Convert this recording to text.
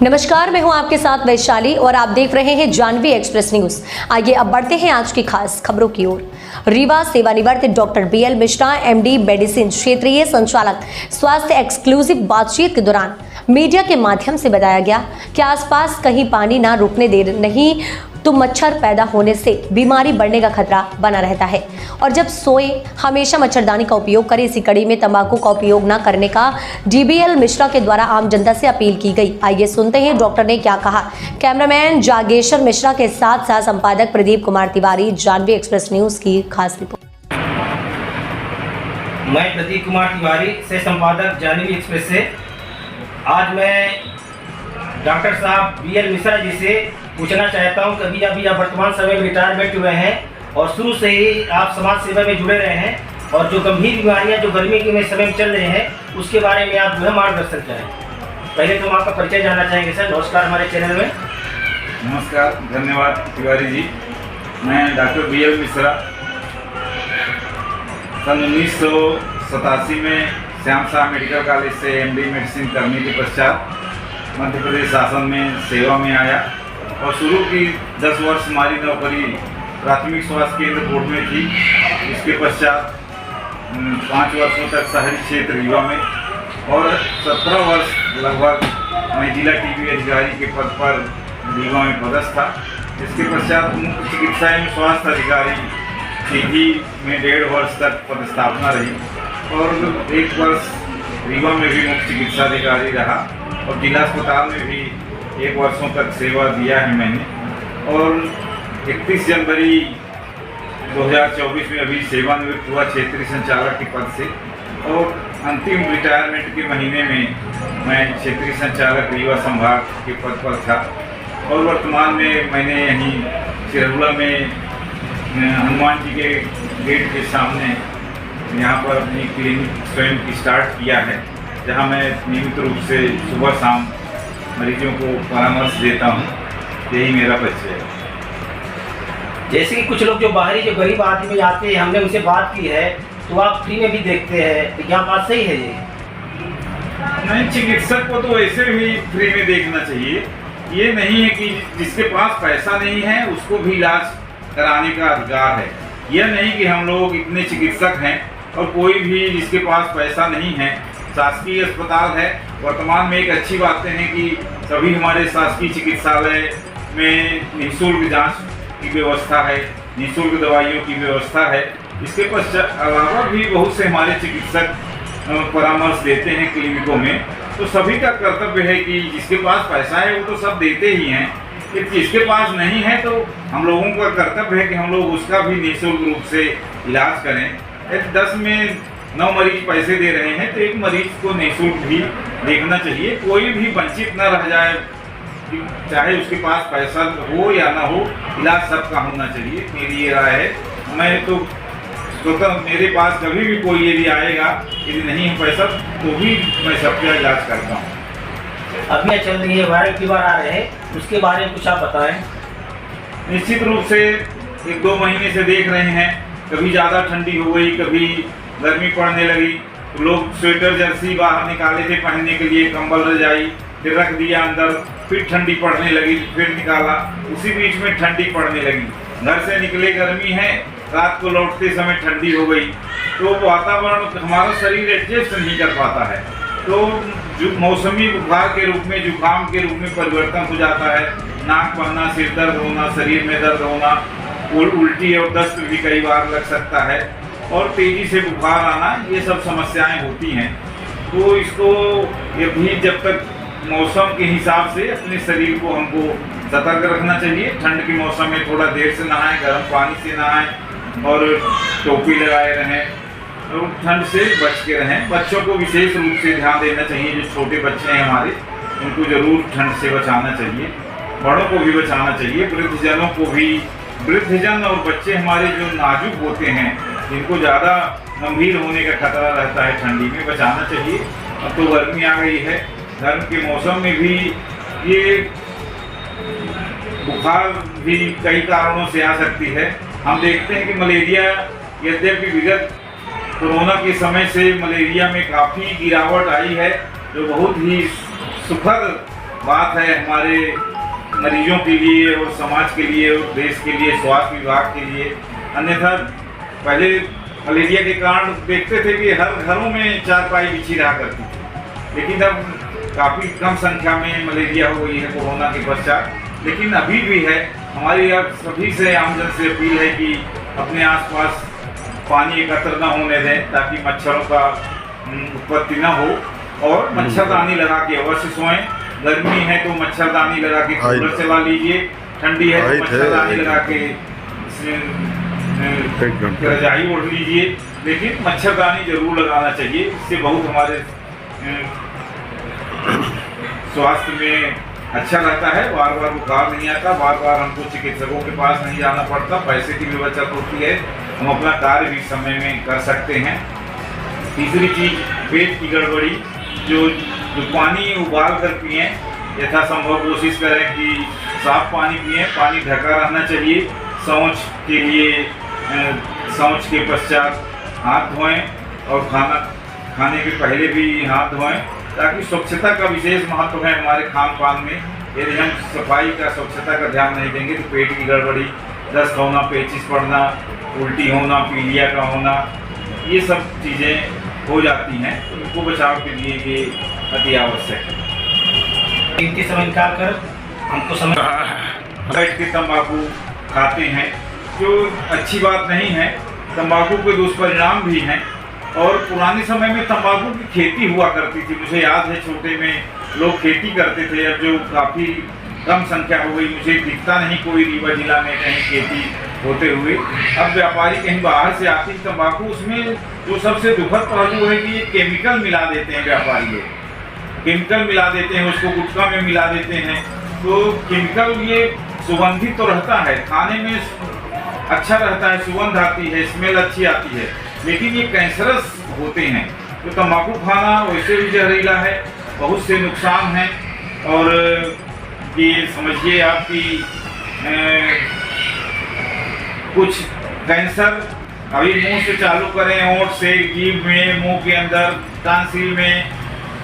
नमस्कार, मैं हूं आपके साथ वैशाली और आप देख रहे हैं जानवी एक्सप्रेस न्यूज। आइए अब बढ़ते हैं आज की खास खबरों की ओर। रीवा सेवानिवृत्त doctor BL Mishra MD medicine क्षेत्रीय संचालक स्वास्थ्य एक्सक्लूसिव बातचीत के दौरान मीडिया के माध्यम से बताया गया कि आसपास कहीं पानी ना रुकने दे नहीं तो मच्छर पैदा होने से बीमारी बढ़ने का खतरा बना रहता है और जब सोए हमेशा मच्छरदानी का उपयोग करें। इसी कड़ी में तंबाकू का उपयोग न करने का डीबीएल मिश्रा के द्वारा आम जनता से अपील की गई। आइए सुनते हैं डॉक्टर ने क्या कहा। कैमरामैन जागेश्वर मिश्रा के साथ साथ संपादक प्रदीप कुमार तिवारी, जानवी एक्सप्रेस न्यूज की खास रिपोर्ट। मैं प्रदीप कुमार तिवारी से संपादक जानवी एक्सप्रेस से आज मैं डॉक्टर साहब बीएल मिश्रा जी से पूछना चाहता हूं कि अभी आप वर्तमान समय में रिटायरमेंट हुए हैं और शुरू से ही आप समाज सेवा में जुड़े रहे हैं और जो गंभीर बीमारियां जो गर्मी के समय में चल रहे हैं उसके बारे में आप जो है मार्गदर्शन करें। पहले तो हम आपका परिचय जानना चाहेंगे सर। नमस्कार हमारे चैनल में। नमस्कार, धन्यवाद तिवारी जी। मैं डॉक्टर बीएल मिश्रा सन 1987 में श्याम शाह मेडिकल कॉलेज से एमडी मेडिसिन करने के पश्चात मध्य प्रदेश शासन में सेवा में आया और शुरू की 10 वर्ष हमारी नौकरी प्राथमिक स्वास्थ्य केंद्र बोर्ड में थी। इसके पश्चात 5 वर्षों तक शहरी क्षेत्र रीवा में और 17 वर्ष लगभग मैं जिला टीबी अधिकारी के पद पर रीवा में पदस्थ था। इसके पश्चात मुख्य चिकित्सा एवं स्वास्थ्य अधिकारी सीधी में 1.5 वर्ष तक पदस्थापना रही और 1 वर्ष रीवा में भी मुख्य चिकित्सा अधिकारी रहा और जिला अस्पताल में भी 1 वर्षों तक सेवा दिया है मैंने। और 31 जनवरी 2024 में अभी सेवानिवृत्त हुआ क्षेत्रीय संचालक के पद से और अंतिम रिटायरमेंट के महीने में मैं क्षेत्रीय संचालक रीवा संभाग के पद पर था और वर्तमान में मैंने यहीं सिरहुला में हनुमान जी के गेट के सामने यहाँ पर अपनी क्लिनिक स्वयं की स्टार्ट किया है, जहाँ मैं नियमित रूप से सुबह शाम मरीजों को परामर्श देता हूँ। यही मेरा परिचय है। जैसे कि कुछ लोग जो बाहरी जो गरीब आदमी आते हैं, हमने उनसे बात की है तो आप फ्री में भी देखते हैं, तो क्या बात सही है ये? नहीं, चिकित्सक को तो ऐसे भी फ्री में देखना चाहिए। ये नहीं है कि जिसके पास पैसा नहीं है उसको भी इलाज कराने का अधिकार है। यह नहीं कि हम लोग इतने चिकित्सक हैं और कोई भी जिसके पास पैसा नहीं है। शासकीय अस्पताल है। वर्तमान में एक अच्छी बातें हैं कि सभी हमारे शासकीय चिकित्सालय में निःशुल्क जांच की व्यवस्था है, निःशुल्क दवाइयों की व्यवस्था है। इसके पश्चात अलावा भी बहुत से हमारे चिकित्सक परामर्श देते हैं क्लिनिकों में। तो सभी का कर्तव्य है कि जिसके पास पैसा है वो तो सब देते ही हैं, कि जिसके पास नहीं है तो हम लोगों का कर्तव्य है कि हम लोग उसका भी निःशुल्क रूप से इलाज करें। 10 में 9 मरीज पैसे दे रहे हैं तो एक मरीज को निःशुल्क भी देखना चाहिए। कोई भी वंचित न रह जाए, चाहे उसके पास पैसा हो या ना हो, इलाज सबका होना चाहिए, मेरी ये राय है। मैं तो स्वतः मेरे पास कभी भी कोई यदि आएगा, यदि नहीं है पैसा तो भी मैं सबका इलाज करता हूँ। अभी चल रही है वायरल फीवर आ रहे हैं, उसके बारे में कुछ आप बताएं। निश्चित रूप से 1-2 महीने से देख रहे हैं, कभी ज़्यादा ठंडी हो गई, कभी गर्मी पड़ने लगी तो लोग स्वेटर जर्सी बाहर निकाले थे पहनने के लिए, कंबल रजाई, फिर रख दिया अंदर, फिर ठंडी पड़ने लगी, फिर निकाला, उसी बीच में ठंडी पड़ने लगी। घर से निकले गर्मी है, रात को लौटते समय ठंडी हो गई, तो वातावरण हमारा शरीर एडजस्ट नहीं कर पाता है, तो जो मौसमी बुखार के रूप में, जुकाम के रूप में परिवर्तन हो जाता है। नाक बहना, सिर दर्द होना, शरीर में दर्द होना, उल्टी और दस्त भी कई बार लग सकता है और तेजी से बुखार आना, ये सब समस्याएं होती हैं। तो इसको ये भी जब तक मौसम के हिसाब से अपने शरीर को हमको सतर्क रखना चाहिए। ठंड के मौसम में थोड़ा देर से नहाएं, गर्म पानी से नहाएं और टोपी लगाए रहें और ठंड से बच के रहें। बच्चों को विशेष रूप से ध्यान देना चाहिए, जो छोटे बच्चे हैं हमारे, उनको ज़रूर ठंड से बचाना चाहिए। बड़ों को भी बचाना चाहिए, वृद्धजनों को भी। वृद्धजन और बच्चे हमारे जो नाजुक होते हैं, जिनको ज़्यादा गंभीर होने का खतरा रहता है, ठंडी में बचाना चाहिए। अब तो गर्मी आ गई है, गर्म के मौसम में भी ये बुखार भी कई कारणों से आ सकती है। हम देखते हैं कि मलेरिया, यद्यपि विगत कोरोना के समय से मलेरिया में काफ़ी गिरावट आई है, जो बहुत ही सुखद बात है हमारे मरीजों के लिए और समाज के लिए और देश के लिए, स्वास्थ्य विभाग के लिए। अन्यथा पहले मलेरिया के कारण देखते थे कि हर घरों में चारपाई बिछी रहा करती थी, लेकिन अब काफ़ी कम संख्या में मलेरिया हो गई है कोरोना के पश्चात। लेकिन अभी भी है। हमारी अब सभी से आमजन से अपील है कि अपने आसपास पानी एकत्र न होने दें ताकि मच्छरों का उत्पत्ति न हो, और मच्छरदानी लगा के अवश्य सोएं। गर्मी है तो मच्छरदानी लगा के कूलर चला लीजिए, ठंडी है तो मच्छरदानी लगा के रजाई ओढ़ लीजिए, लेकिन मच्छरदानी जरूर लगाना चाहिए। इससे बहुत हमारे स्वास्थ्य में अच्छा रहता है। बार बार बुखार नहीं आता, बार बार हमको चिकित्सकों के पास नहीं जाना पड़ता, पैसे की भी बचत होती है, हम अपना कार्य भी समय में कर सकते हैं। तीसरी चीज़ पेट की गड़बड़ी, जो पानी उबाल कर पिए, यथासंभव कोशिश करें कि साफ पानी पिए, पानी ढका रहना चाहिए। शौच के लिए शौच के पश्चात हाथ धोएं और खाने के पहले भी हाथ धोएं, ताकि स्वच्छता का विशेष महत्व है हमारे खान पान में। यदि हम सफाई का, स्वच्छता का ध्यान नहीं देंगे तो पेट की गड़बड़ी, दस्त होना, पेचिश पड़ना, उल्टी होना, पीलिया का होना, ये सब चीज़ें हो जाती हैं। तो इनको बचाव के लिए ये अति आवश्यक है। कीमती समय निकाल कर हमको समय बैठ के तंबाकू खाते हैं, जो अच्छी बात नहीं है। तंबाकू के दुष्परिणाम भी हैं। और पुराने समय में तंबाकू की खेती हुआ करती थी, मुझे याद है छोटे में लोग खेती करते थे। अब जो काफ़ी कम संख्या हो गई, मुझे दिखता नहीं कोई रीवा जिला में कहीं खेती होते हुए। अब व्यापारी कहीं बाहर से आती तंबाकू, उसमें जो सबसे दुखद पहलू है कि ये केमिकल मिला देते हैं व्यापारी लोग, केमिकल मिला देते हैं, उसको गुटखा में मिला देते हैं। तो केमिकल ये सुगंधित तो रहता है, खाने में अच्छा रहता है, सुगंध आती है, स्मेल अच्छी आती है, लेकिन ये कैंसरस होते हैं। तो तंबाकू खाना वैसे भी जहरीला है, बहुत से नुकसान हैं। और ये समझिए आपकी कुछ कैंसर अभी मुंह से चालू करें, ओंठ से, जीभ में, मुंह के अंदर, टांसिल में,